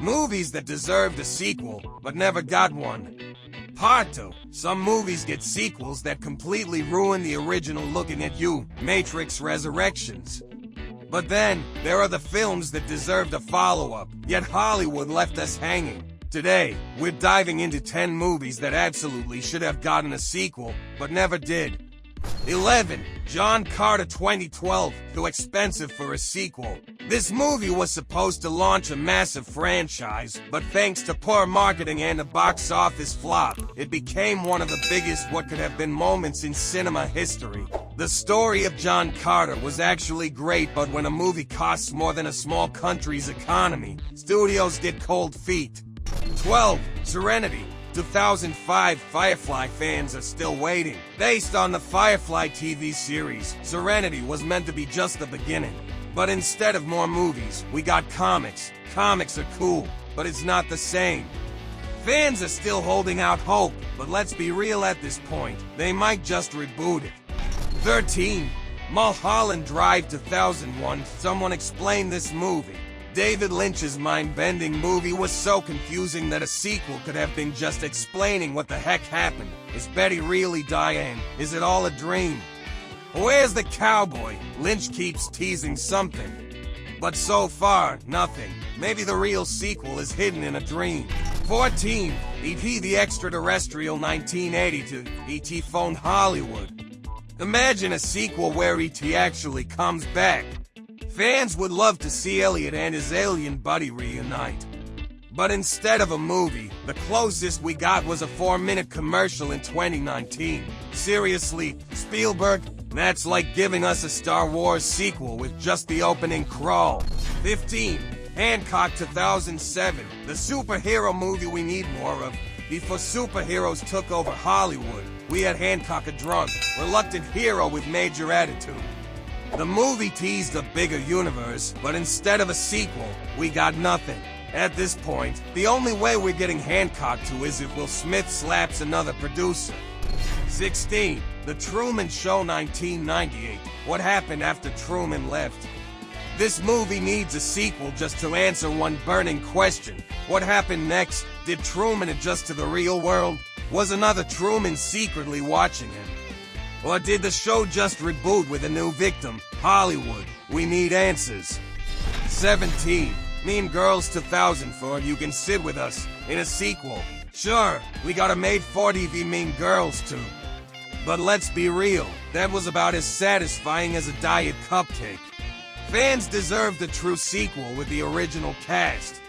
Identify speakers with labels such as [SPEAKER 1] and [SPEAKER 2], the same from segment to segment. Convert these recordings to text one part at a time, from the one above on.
[SPEAKER 1] Movies that deserved a sequel, but never got one. Part 2. Some movies get sequels that completely ruin the original. Looking at you, Matrix Resurrections. But then, there are the films that deserved a follow-up, yet Hollywood left us hanging. Today, we're diving into 10 movies that absolutely should have gotten a sequel, but never did. 11. John Carter 2012, Too Expensive for a Sequel. This movie was supposed to launch a massive franchise, but thanks to poor marketing and a box office flop, it became one of the biggest what could have been moments in cinema history. The story of John Carter was actually great, but when a movie costs more than a small country's economy, studios get cold feet. 12. Serenity 2005. Firefly fans are still waiting. Based on the Firefly TV series, Serenity was meant to be just the beginning. But instead of more movies, we got comics. Comics are cool, but it's not the same. Fans are still holding out hope, but let's be real at this point, they might just reboot it. 13. Mulholland Drive 2001. Someone explain this movie. David Lynch's mind-bending movie was so confusing that a sequel could have been just explaining what the heck happened. Is Betty really Diane? Is it all a dream? Where's the cowboy? Lynch keeps teasing something. But so far, nothing. Maybe the real sequel is hidden in a dream. 14. E.T. the Extra-Terrestrial 1982. E.T. phoned Hollywood. Imagine a sequel where E.T. actually comes back. Fans would love to see Elliot and his alien buddy reunite. But instead of a movie, the closest we got was a 4-minute commercial in 2019. Seriously, Spielberg? That's like giving us a Star Wars sequel with just the opening crawl. 15. Hancock 2007. The superhero movie we need more of. Before superheroes took over Hollywood, we had Hancock, a drunk, reluctant hero with major attitude. The movie teased a bigger universe, but instead of a sequel, we got nothing. At this point, the only way we're getting Hancock to is if Will Smith slaps another producer. 16. The Truman Show 1998. What happened after Truman left? This movie needs a sequel just to answer one burning question. What happened next? Did Truman adjust to the real world? Was another Truman secretly watching him? Or did the show just reboot with a new victim? Hollywood, we need answers. 17. Mean Girls 2004. You Can Sit With Us in a sequel. Sure, we got a made-for-TV Mean Girls too. But let's be real, that was about as satisfying as a diet cupcake. Fans deserved a true sequel with the original cast.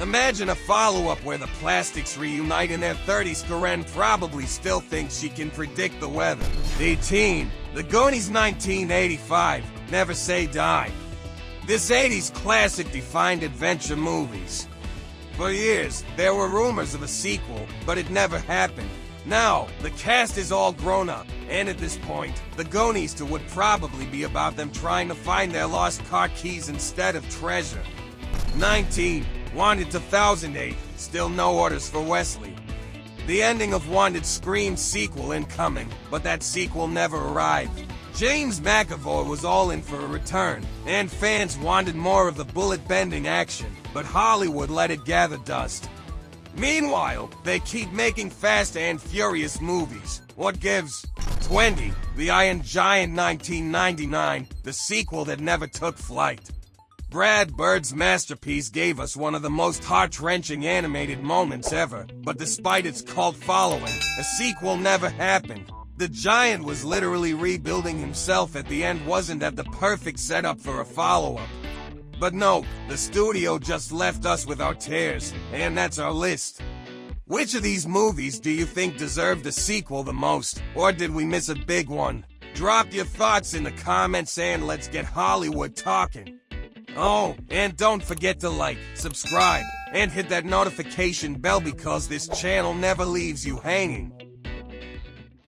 [SPEAKER 1] Imagine a follow-up where the Plastics reunite in their 30s. Karen probably still thinks she can predict the weather. 18. The Goonies 1985. Never Say Die. This 80s classic defined adventure movies. For years, there were rumors of a sequel, but it never happened. Now, the cast is all grown up, and at this point, the Goonies would probably be about them trying to find their lost car keys instead of treasure. 19. Wanted 2008. Still no orders for Wesley. The ending of Wanted screamed sequel incoming, but that sequel never arrived. James McAvoy was all in for a return, and fans wanted more of the bullet-bending action, but Hollywood let it gather dust. Meanwhile, they keep making Fast and Furious movies. What gives? 20. The Iron Giant 1999, the sequel that never took flight. Brad Bird's masterpiece gave us one of the most heart-wrenching animated moments ever, but despite its cult following, a sequel never happened. The Giant was literally rebuilding himself at the end. Wasn't that the perfect setup for a follow-up? But no, the studio just left us with our tears, and that's our list. Which of these movies do you think deserved a sequel the most, or did we miss a big one? Drop your thoughts in the comments and let's get Hollywood talking. Oh, and don't forget to like, subscribe, and hit that notification bell because this channel never leaves you hanging.